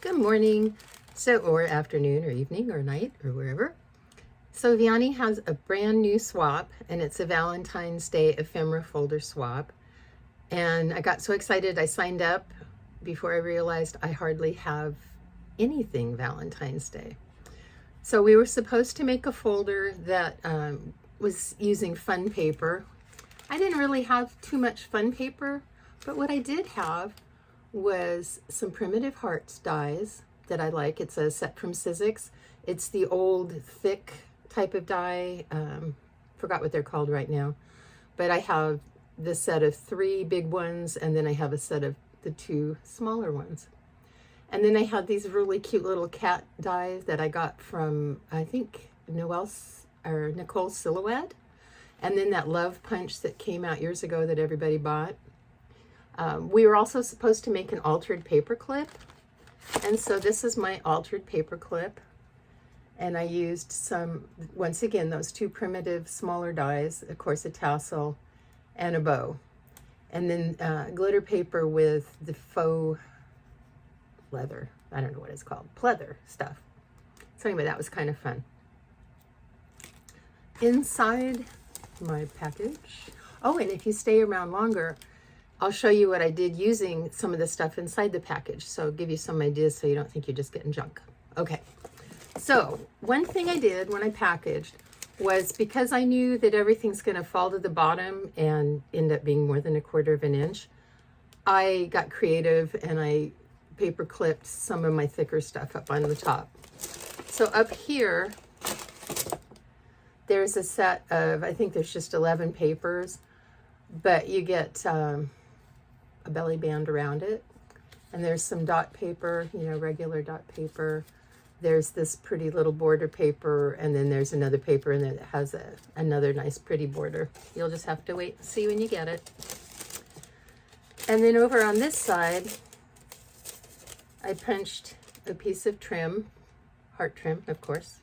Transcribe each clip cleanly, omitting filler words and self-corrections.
Good morning, or afternoon, or evening, or night, or wherever. So Vianney has a brand new swap, and it's a Valentine's Day ephemera folder swap. And I got so excited, I signed up before I realized I hardly have anything Valentine's Day. So we were supposed to make a folder that was using fun paper. I didn't really have too much fun paper, but what I did have was some primitive hearts dies that I like. It's a set from Sizzix. It's the old thick type of die. Forgot what they're called right now. But I have this set of 3 big ones, and then I have a set of the 2 smaller ones. And then I had these really cute little cat dies that I got from, I think, Nicole's Silhouette. And then that Love Punch that came out years ago that everybody bought. We were also supposed to make an altered paper clip. And so this is my altered paper clip. And I used once again, those 2 primitive smaller dies, of course, a tassel and a bow. And then glitter paper with the faux leather. I don't know what it's called. Pleather stuff. So anyway, that was kind of fun. Inside my package. Oh, and if you stay around longer, I'll show you what I did using some of the stuff inside the package. So give you some ideas so you don't think you're just getting junk. Okay, so one thing I did when I packaged was, because I knew that everything's gonna fall to the bottom and end up being more than 1/4 inch, I got creative and I paper clipped some of my thicker stuff up on the top. So up here, there's a set of, I think there's just 11 papers, but you get a belly band around it. And there's some dot paper, regular dot paper. There's this pretty little border paper, and then there's another paper in there that has another nice pretty border. You'll just have to wait and see when you get it. And then over on this side, I punched a piece of trim, heart trim, of course.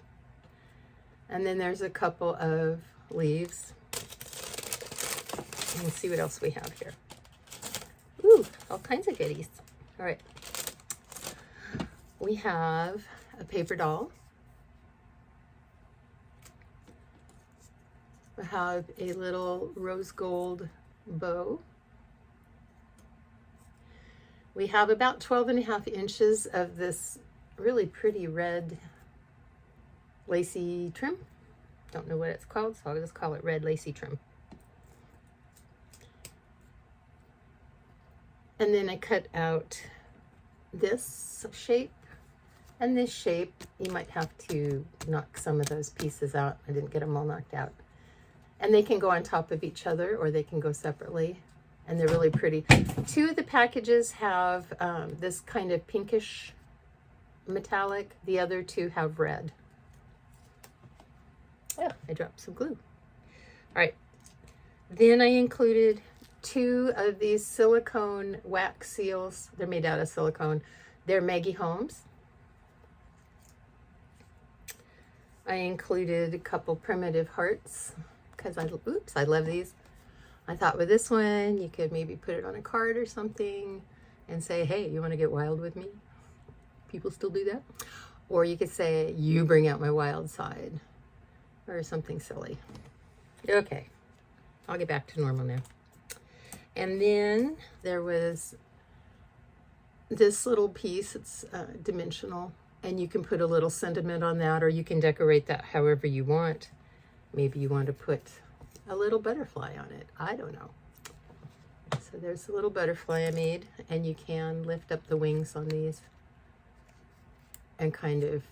And then there's a couple of leaves. And see what else we have here. Ooh, all kinds of goodies. All right. We have a paper doll. We have a little rose gold bow. We have about 12.5 inches of this really pretty red lacy trim. Don't know what it's called, so I'll just call it red lacy trim. And then I cut out this shape and this shape. You might have to knock some of those pieces out. I didn't get them all knocked out. And they can go on top of each other, or they can go separately. And they're really pretty. 2 of the packages have this kind of pinkish metallic. The other 2 have red. Oh, I dropped some glue. All right. Then I included 2 of these silicone wax seals. They're made out of silicone. They're Maggie Holmes. I included a couple primitive hearts because I love these. I thought with this one, you could maybe put it on a card or something and say, hey, you want to get wild with me? People still do that. Or you could say, you bring out my wild side, or something silly. Okay, I'll get back to normal now. And then there was this little piece. It's dimensional, and you can put a little sentiment on that, or you can decorate that however you want. Maybe you want to put a little butterfly on it. I don't know. So there's a little butterfly I made, and you can lift up the wings on these and kind of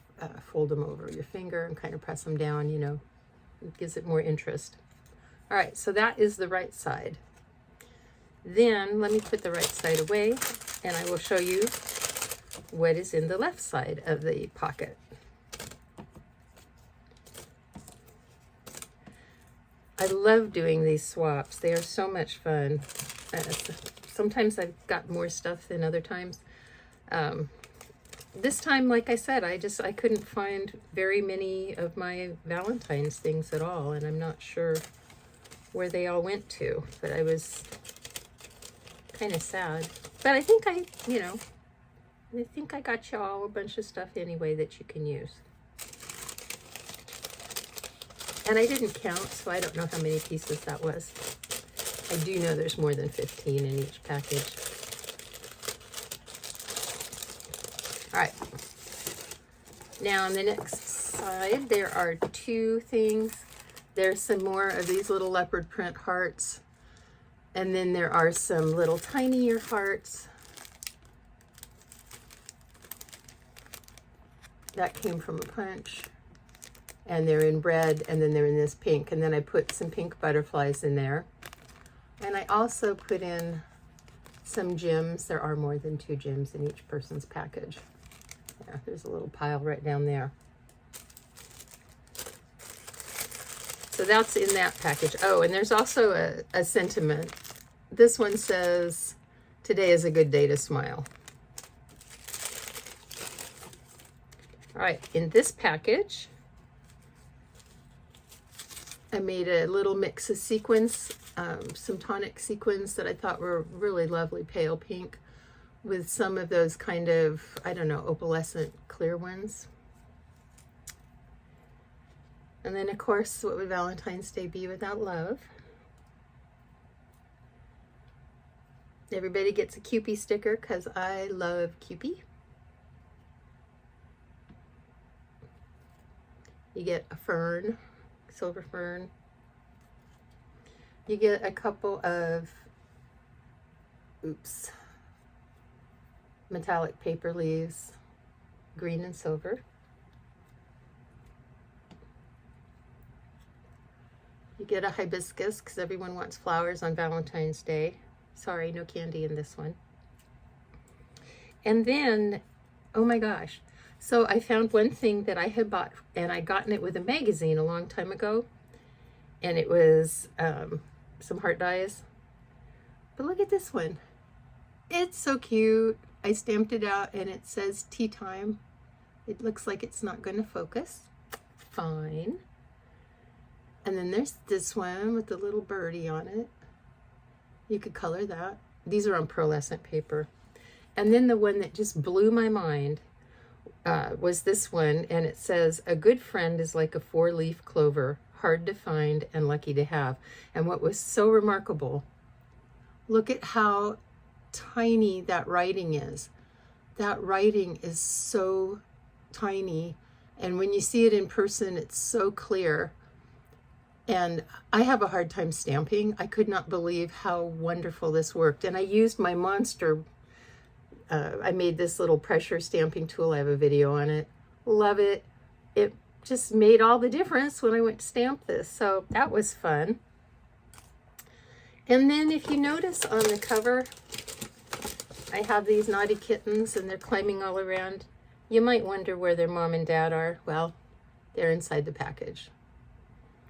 fold them over your finger and kind of press them down, it gives it more interest. All right, so that is the right side. Then let me put the right side away, and I will show you what is in the left side of the pocket. I love doing these swaps. They are so much fun. Sometimes I've got more stuff than other times. This time, like I said, I couldn't find very many of my Valentine's things at all, and I'm not sure where they all went to, but I was kind of sad. But I think I I think I got y'all a bunch of stuff anyway that you can use. And I didn't count, so I don't know how many pieces that was. I do know there's more than 15 in each package. All right. Now on the next side, there are two things. There's some more of these little leopard print hearts. And then there are some little tinier hearts. That came from a punch. And they're in red, and then they're in this pink. And then I put some pink butterflies in there. And I also put in some gems. There are more than 2 gems in each person's package. Yeah, there's a little pile right down there. So that's in that package. Oh, and there's also a sentiment. This one says, "Today is a good day to smile." All right, in this package, I made a little mix of sequins, some tonic sequins that I thought were really lovely pale pink with some of those kind of, I don't know, opalescent clear ones. And then, of course, what would Valentine's Day be without love? Everybody gets a Kewpie sticker because I love Kewpie. You get a fern, silver fern. You get a couple of, metallic paper leaves, green and silver. You get a hibiscus because everyone wants flowers on Valentine's Day. Sorry, no candy in this one. And then, oh my gosh. So I found one thing that I had bought, and I'd gotten it with a magazine a long time ago. And it was some heart dies. But look at this one. It's so cute. I stamped it out and it says tea time. It looks like it's not going to focus. Fine. And then there's this one with the little birdie on it. You could color that. These are on pearlescent paper. And then the one that just blew my mind was this one, and it says, "A good friend is like a 4-leaf clover, hard to find and lucky to have." And what was so remarkable, look at how tiny that writing is. That writing is so tiny, and when you see it in person, it's so clear. And I have a hard time stamping. I could not believe how wonderful this worked. And I used my monster, I made this little pressure stamping tool. I have a video on it. Love it. It just made all the difference when I went to stamp this. So that was fun. And then if you notice on the cover, I have these naughty kittens and they're climbing all around. You might wonder where their mom and dad are. Well, they're inside the package.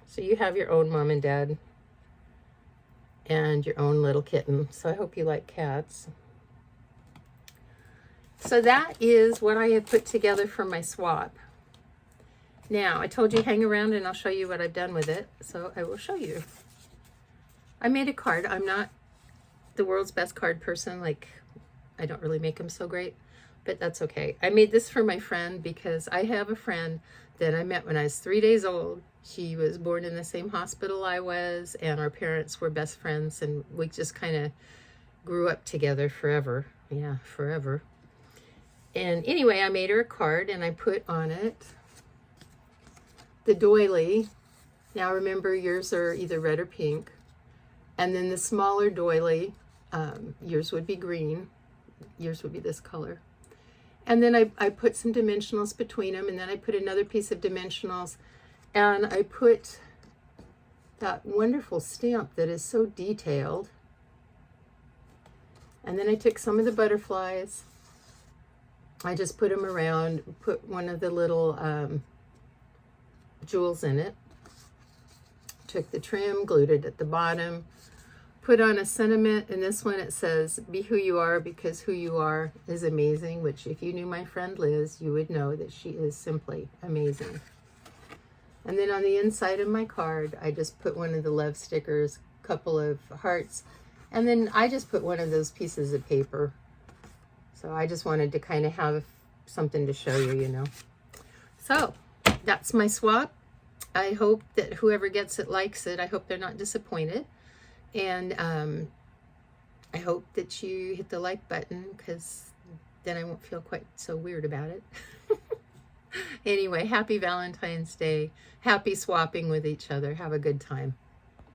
So you have your own mom and dad and your own little kitten. So I hope you like cats. So that is what I have put together for my swap. Now, I told you hang around and I'll show you what I've done with it. So I will show you. I made a card. I'm not the world's best card person. Like, I don't really make them so great, but that's okay. I made this for my friend because I have a friend that I met when I was 3 days old. She was born in the same hospital I was, and our parents were best friends, and we just kind of grew up together forever. Yeah, forever. And anyway, I made her a card, and I put on it the doily. Now remember, yours are either red or pink. And then the smaller doily, yours would be green. Yours would be this color. And then I put some dimensionals between them, and then I put another piece of dimensionals, and I put that wonderful stamp that is so detailed. And then I took some of the butterflies. I just put them around, put one of the little jewels in it. Took the trim, glued it at the bottom, put on a sentiment, and this one it says, "Be who you are because who you are is amazing," which if you knew my friend Liz, you would know that she is simply amazing. And then on the inside of my card, I just put one of the love stickers, a couple of hearts, and then I just put one of those pieces of paper. So I just wanted to kind of have something to show you, you know. So that's my swap. I hope that whoever gets it likes it. I hope they're not disappointed. And I hope that you hit the like button, because then I won't feel quite so weird about it. Anyway, happy Valentine's Day. Happy swapping with each other. Have a good time.